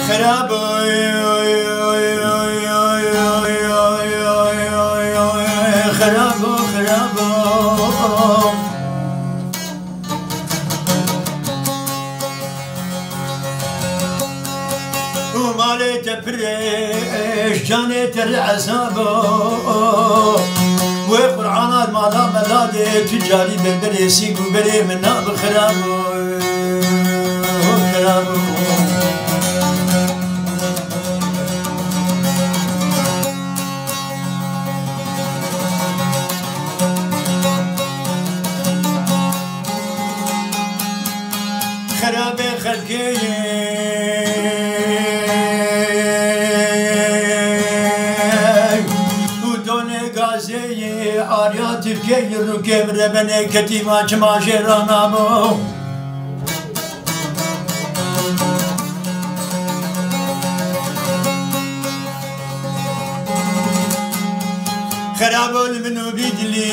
خراب خراب خراب ومالي تفريش جانت العذاب وقرآن مالا ملادي تجاري بربري سيقو بري منا بخراب خراب خراب خلقي آریا ترکی رو که مربنه کتیما چما شیرانامو خرابول منو بیدلیل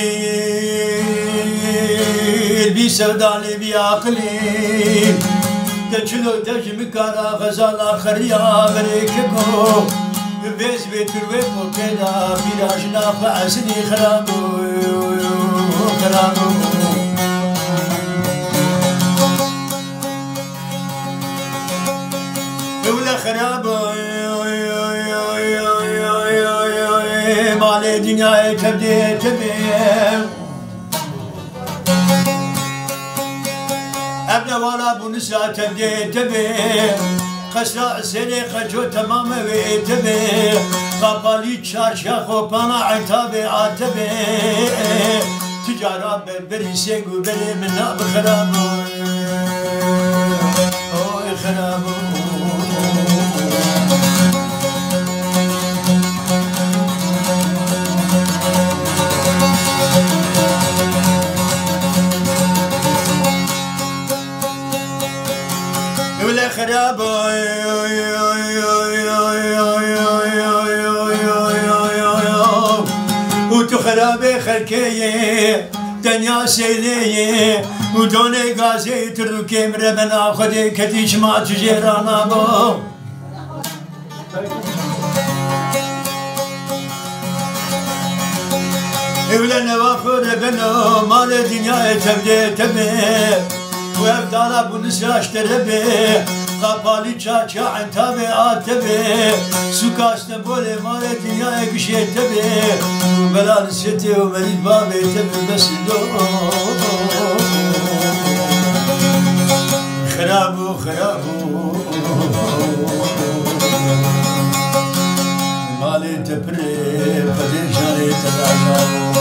بی سودالی بی عقلی تچلو تجمکارا غزالا خریا بریککو بيز بيتروي وكذا فراجنا فعسني خرابو خرابو ولا خرابو مالي دنيا تبدي ابنا ولا بنسا تبدي خسرا سری خجو تمام ویتبه قبالی چارشا خوبانا عتابه عتبه تجارا بربری سیگو بری منا بخرابو اوی خرابو ولا خرابو وتو خرابي خلكي دنيا سيلي ودوني غازي تركي مربنا خدي كتيش ما تجيرانا بو ولا نواخر بنو مال الدنيا تبدي وابدالا بنساش تربي قبالي چاچا عنتابي آتبي سوكاشنا بولي مالي دنيا اكشي تبي وبلا نسيتي ومريد بابي تبي بس دو خرابو خرابو مالي تبري بدي جاري تلاجاو